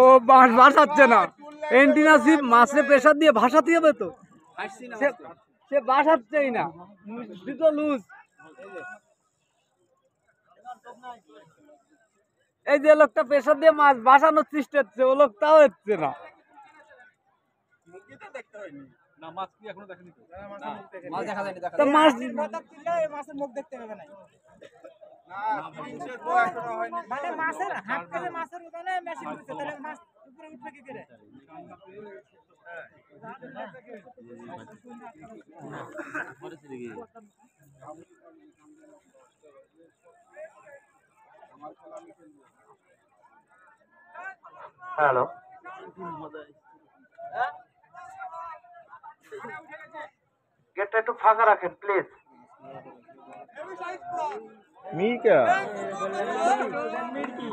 ও ভাসাচ্ছে না, এন্টিনাসিভ মাছে প্রেসার দিয়ে ভাসাতে হবে তো, সে ভাসাচ্ছেই না, দুটো লুজ। এই যে লোকটা প্রেসার দিয়ে মাছ ভাসানোর চেষ্টা হচ্ছে, ও লোকটাও হচ্ছে না। মাছের মুখ দেখতে হবে না, মানে মাছের হাত থেকে মাছের উঠানে মেশিন দিচ্ছে, তাহলে মাছ উপরে উঠবে কি করে? হ্যালো, গেটটা একটু ফাঁকা রাখেন প্লিজ।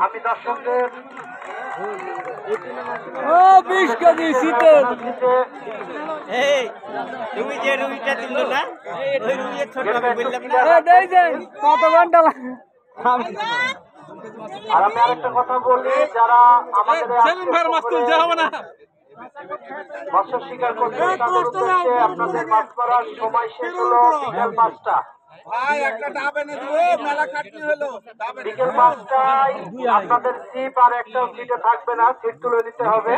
আমি দর্শকদের 20 কেজি শীতের কত ঘন্টা লাগে? আর আমি আরেকটা কথা বলি, যারা আমাদের মৎস্য শিকার করছে তাদের উদ্দেশ্যে আপনাদের মাছ ধরার সময় শেষ হলো বিকেল 5টা। বিকেল 5টায় আপনাদের সিপ আর একটা সিটে থাকবে না, সিট তুলে নিতে হবে।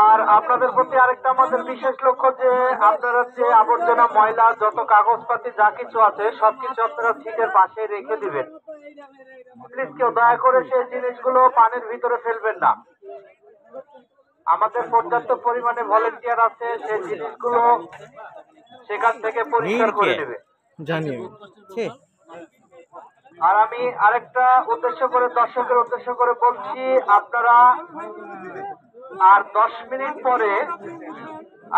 আর আপনাদের প্রতি আরেকটা আমাদের বিশেষ লক্ষ্য যে আপনারা যে আবর্জনা, ময়লা, যত কাগজপাতি যা কিছু আছে সবকিছু আপনারা সিটের পাশে রেখে দিবেন। প্লিজ কেউ দয়া করে সেই জিনিসগুলো পানির ভিতরে ফেলবেন না। আমাদের পর্যাপ্ত পরিমাণে ভলেন্টিয়ার আছে, সেই জিনিসগুলো সেখান থেকে পরিষ্কার করে নেবে। আর আমি আরেকটা উদ্দেশ্য করে, দর্শকের উদ্দেশ্য করে বলছি, আপনারা আর 10 মিনিট পরে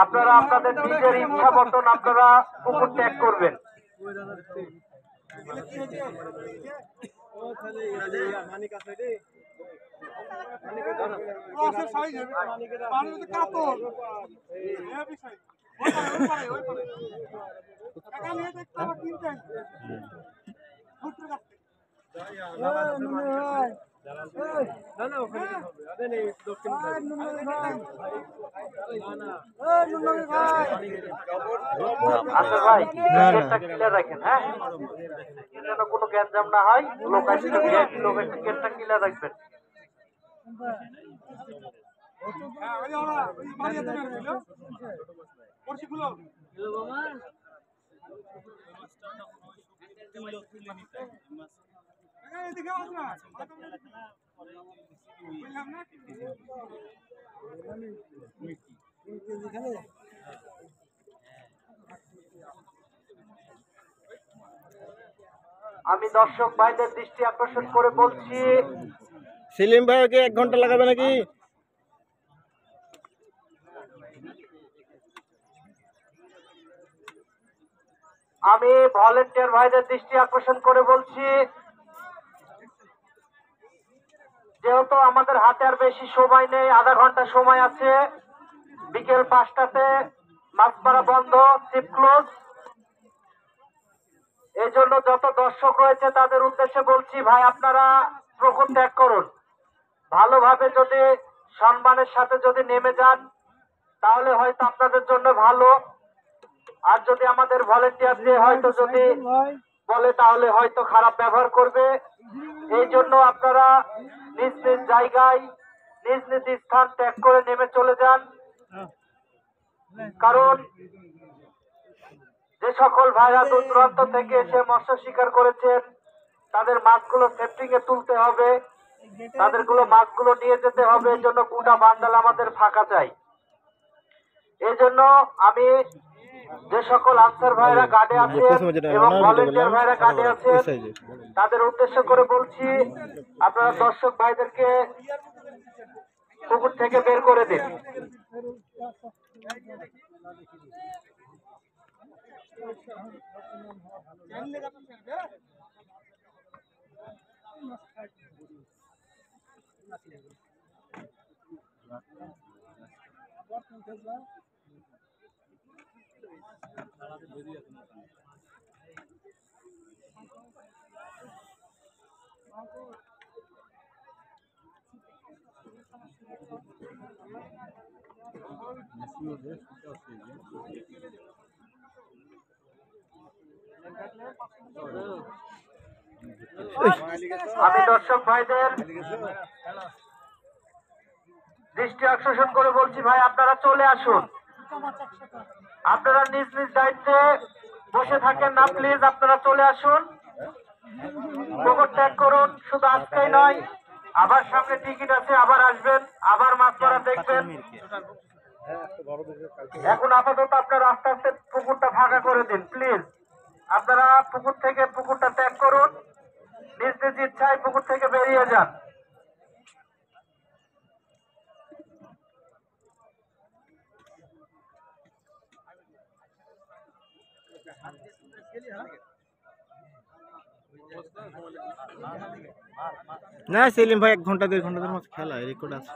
আপনারা আপনাদের নিজের ইচ্ছা মতন আপনারা পুকুর ত্যাগ করবেন। আচ্ছা ভাই, গেটটা ক্লিয়ার রাখেন, হ্যাঁ, যেন কোনো গ্যাঞ্জাম না হয়। গেটটা ক্লিয়ার রাখবেন। আমি দর্শক ভাইদের দৃষ্টি আকর্ষণ করে বলছি, সেলিম ভাইকে 1 ঘন্টা লাগাবে নাকি? আমি ভলেন্টিয়ার ভাইদের দৃষ্টি আকর্ষণ করে বলছি, যেহেতু আমাদের হাতে আর বেশি সময় নেই, আধা ঘন্টা সময় আছে, বিকেল 5টাতে মাছ মারা বন্ধ, সিপ ক্লোজ। এই জন্য যত দর্শক রয়েছে তাদের উদ্দেশ্যে বলছি, ভাই আপনারা পুকুর ত্যাগ করুন। ভালোভাবে যদি সম্মানের সাথে যদি নেমে যান তাহলে হয়তো আপনাদের জন্য ভালো, আর যদি আমাদের ভলেন্টিয়ার যে হয়তো যদি বলে তাহলে হয়তো খারাপ ব্যবহার করবে। এই জন্য আপনারা নিজ নিজ জায়গায় নিজ নিজ স্থান ত্যাগ করে নেমে চলে যান। কারণ যে সকল ভাইরা দূর দূরান্ত থেকে এসে মৎস্য শিকার করেছেন তাদের মাছগুলো সেফটিং এ তুলতে হবে, তাদেরগুলো মাছগুলো নিয়ে যেতে হবে। এই জন্য গোটা বান্ডাল আমাদের ফাঁকা চাই। এই জন্য আমি যে সকল আনসার ভাইরা গার্ডে আছে এবং ভলেন্টিয়ার ভাইরা গার্ডে আছে তাদের উদ্দেশ্য করে বলছি, আপনারা দর্শক ভাইদেরকে পুকুর থেকে বের করে দিন। আমি দর্শক ভাইদের দৃষ্টি আকর্ষণ করে বলছি, ভাই আপনারা চলে আসুন। আপনারা নিজ নিজ দায়িত্বে বসে থাকেন না, প্লিজ আপনারা চলে আসুন, পুকুর ত্যাগ করুন। শুধু আজকেই নয়, আবার সামনে টিকিট আছে, আবার আসবেন, আবার মাছ ধরা দেখবেন। এখন আপাতত আপনারা আস্তে আস্তে পুকুরটা ফাঁকা করে দিন, প্লিজ। আপনারা পুকুর থেকে পুকুরটা ত্যাগ করুন, নিজ নিজ ইচ্ছায় পুকুর থেকে বেরিয়ে যান। না সেলিম ভাই 1 ঘন্টা 1.5 ঘন্টার মতো খেলা রেকর্ড আছে,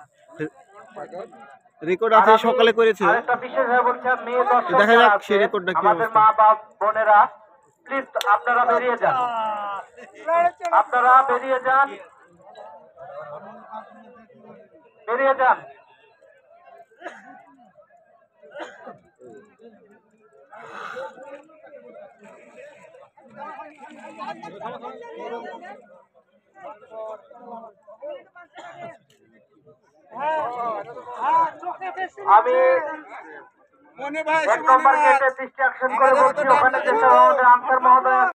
রেকর্ড আছে, সকালে করেছে। আরেকটা বিশেষ ভাবে বলছি, মেয়ে দর্শক দেখা যাক আছে, সেই রেকর্ডটা কি আমাদের অবস্থা। মা বাপ বোনেরা, প্লিজ আপনারা বেরিয়ে যান, আপনারা বেরিয়ে যান, বেরিয়ে যান। আমি 1 নম্বর গেটে দৃষ্টি আকর্ষণ করে বলছি, ওখানে যেসব আমাদের আনসার মহোদয়